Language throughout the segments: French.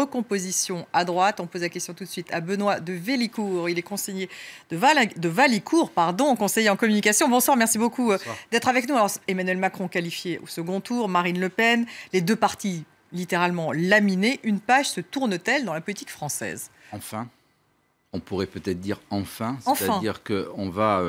recomposition à droite. On pose la question tout de suite à Benoît de Valicourt. Il est conseiller de Valicourt, conseiller en communication. Bonsoir, merci beaucoup d'être avec nous. Alors, Emmanuel Macron qualifié au second tour, Marine Le Pen, les deux partis littéralement laminés. Une page se tourne-t-elle dans la politique française? Enfin, on pourrait peut-être dire enfin. C'est-à-dire qu'on va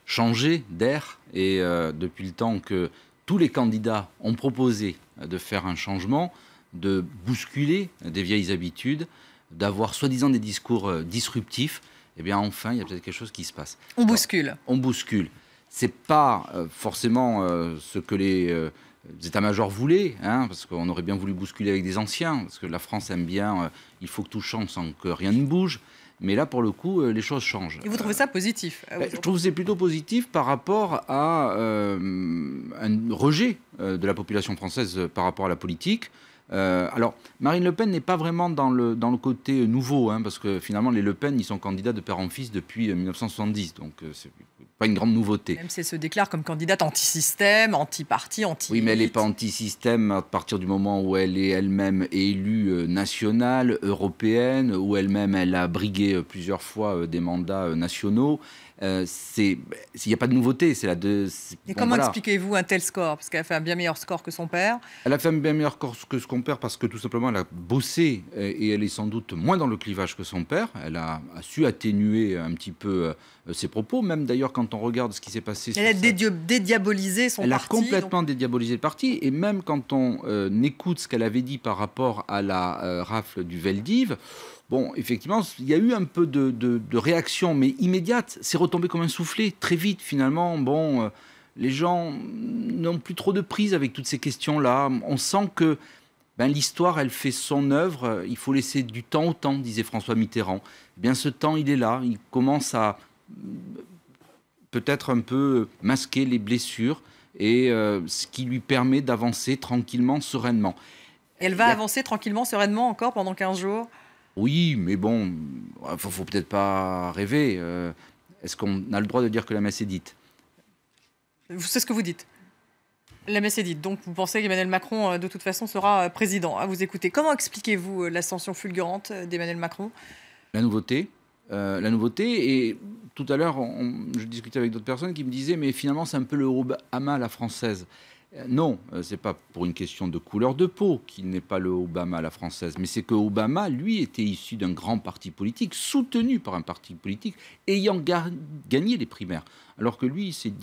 changer d'air et depuis le temps que tous les candidats ont proposé de faire un changement, de bousculer des vieilles habitudes, d'avoir soi-disant des discours disruptifs, eh bien enfin, il y a peut-être quelque chose qui se passe. On bouscule. On bouscule. Ce n'est pas forcément ce que les états-majors voulaient, hein, parce qu'on aurait bien voulu bousculer avec des anciens, parce que la France aime bien, il faut que tout change sans que rien ne bouge. Mais là, pour le coup, les choses changent. Et vous trouvez ça positif? Je trouve que c'est plutôt positif par rapport à un rejet de la population française par rapport à la politique. Alors, Marine Le Pen n'est pas vraiment dans le côté nouveau, hein, parce que finalement, les Le Pen, ils sont candidats de père en fils depuis 1970, donc c'est pas une grande nouveauté. Même si elle se déclare comme candidate anti-système, anti-parti, anti-élite. Oui, mais elle n'est pas anti-système à partir du moment où elle est elle-même élue nationale, européenne, où elle-même elle a brigué plusieurs fois des mandats nationaux. Il n'y a pas de nouveauté. Et comment expliquez-vous un tel score? Parce qu'elle a fait un bien meilleur score que son père. Elle a fait un bien meilleur score que son père parce que tout simplement elle a bossé et elle est sans doute moins dans le clivage que son père. Elle a su atténuer un petit peu ses propos. Même d'ailleurs quand on regarde ce qui s'est passé... Elle a dédiabolisé son parti. Elle a complètement dédiabolisé le parti. Et même quand on écoute ce qu'elle avait dit par rapport à la rafle du Veldiv... Bon, effectivement, il y a eu un peu de réaction, mais immédiate. C'est retombé comme un soufflet, très vite, finalement. Bon, les gens n'ont plus trop de prise avec toutes ces questions-là. On sent que l'histoire, elle fait son œuvre. Il faut laisser du temps au temps, disait François Mitterrand. Eh bien, ce temps, il est là. Il commence à peut-être un peu masquer les blessures et ce qui lui permet d'avancer tranquillement, sereinement. Elle va avancer tranquillement, sereinement encore pendant 15 jours? Oui, mais bon, faut peut-être pas rêver. Est-ce qu'on a le droit de dire que la messe est dite? C'est ce que vous dites. La messe est dite. Donc vous pensez qu'Emmanuel Macron, de toute façon, sera président. À vous écouter. Comment expliquez-vous l'ascension fulgurante d'Emmanuel Macron? La nouveauté. Et tout à l'heure, je discutais avec d'autres personnes qui me disaient, mais finalement, c'est un peu le Obama à la française. Non, ce n'est pas pour une question de couleur de peau qu'il n'est pas le Obama à la française, mais c'est que Obama, lui, était issu d'un grand parti politique, soutenu par un parti politique, ayant gagné les primaires. Alors que lui, il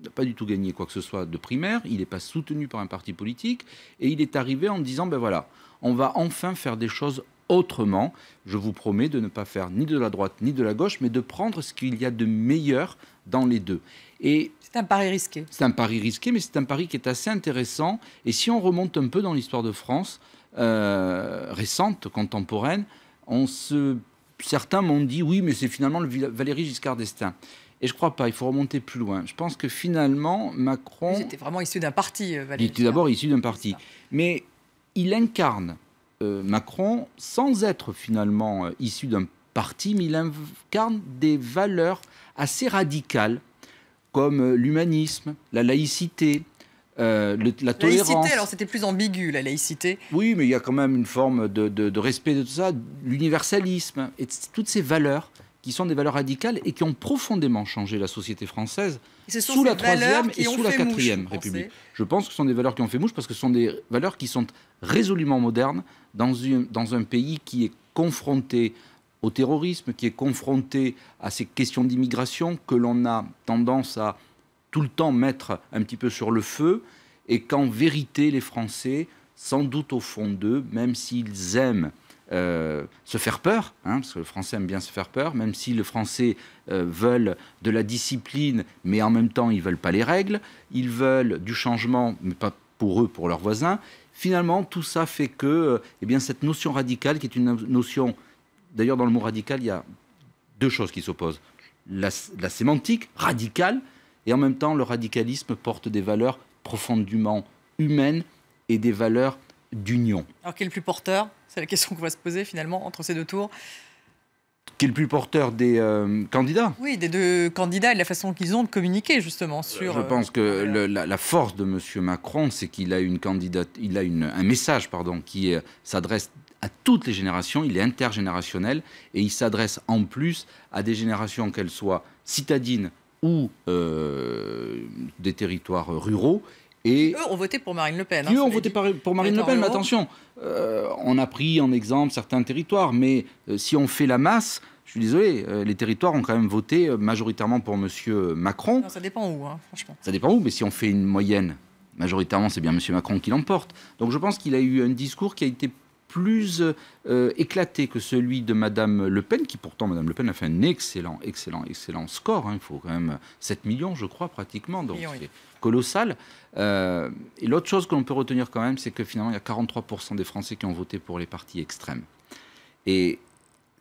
n'a pas du tout gagné quoi que ce soit de primaire, il n'est pas soutenu par un parti politique, et il est arrivé en disant, ben voilà, on va enfin faire des choses autrement. Je vous promets de ne pas faire ni de la droite ni de la gauche, mais de prendre ce qu'il y a de meilleur dans les deux. Et c'est un pari risqué. C'est un pari risqué, mais c'est un pari qui est assez intéressant. Et si on remonte un peu dans l'histoire de France, récente, contemporaine, certains m'ont dit, oui, mais c'est finalement le Valéry Giscard d'Estaing. Et je ne crois pas, il faut remonter plus loin. Je pense que finalement, Macron... Il était vraiment issu d'un parti, Valéry. Il était d'abord issu d'un parti. Mais il incarne, Macron, sans être finalement issu d'un parti, mais il incarne des valeurs assez radicales, comme l'humanisme, la laïcité, la tolérance. Laïcité, alors c'était plus ambigu, la laïcité. Oui, mais il y a quand même une forme de respect de tout ça, l'universalisme, et toutes ces valeurs qui sont des valeurs radicales et qui ont profondément changé la société française sous la Troisième et sous la Quatrième République. Je pense que ce sont des valeurs qui ont fait mouche parce que ce sont des valeurs qui sont résolument modernes dans un pays qui est confronté au terrorisme, qui est confronté à ces questions d'immigration que l'on a tendance à tout le temps mettre un petit peu sur le feu, et qu'en vérité, les Français, sans doute au fond d'eux, même s'ils aiment se faire peur, hein, parce que le Français aime bien se faire peur, même si les Français veulent de la discipline, mais en même temps, ils ne veulent pas les règles, ils veulent du changement, mais pas pour eux, pour leurs voisins. Finalement, tout ça fait que eh bien, cette notion radicale, qui est une notion... D'ailleurs, dans le mot radical, il y a deux choses qui s'opposent. La sémantique radicale, et en même temps, le radicalisme porte des valeurs profondément humaines et des valeurs d'union. Alors, qui est le plus porteur? C'est la question qu'on va se poser, finalement, entre ces deux tours. Qui est le plus porteur des candidats? Oui, des deux candidats et de la façon qu'ils ont de communiquer, justement, sur... Je pense que la force de M. Macron, c'est qu'il a un message qui s'adresse à toutes les générations, il est intergénérationnel et il s'adresse en plus à des générations, qu'elles soient citadines ou des territoires ruraux. Et eux ont voté pour Marine Le Pen. Eux ont voté pour Marine Le Pen, mais attention, on a pris en exemple certains territoires, mais si on fait la masse, je suis désolé, les territoires ont quand même voté majoritairement pour M. Macron. Non, ça dépend où, franchement. Ça dépend où, mais si on fait une moyenne, majoritairement, c'est bien M. Macron qui l'emporte. Donc je pense qu'il a eu un discours qui a été plus éclaté que celui de Mme Le Pen, qui pourtant, Mme Le Pen a fait un excellent score. Il faut quand même 7 millions, je crois, pratiquement. Donc c'est colossal. Et l'autre chose que l'on peut retenir quand même, c'est que finalement, il y a 43% des Français qui ont voté pour les partis extrêmes. Et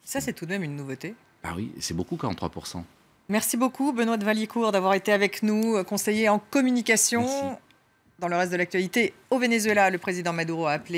ça, c'est tout de même une nouveauté. Ah oui, c'est beaucoup, 43%. Merci beaucoup, Benoît de Valicour, d'avoir été avec nous, conseiller en communication. Merci. Dans le reste de l'actualité, au Venezuela, le président Maduro a appelé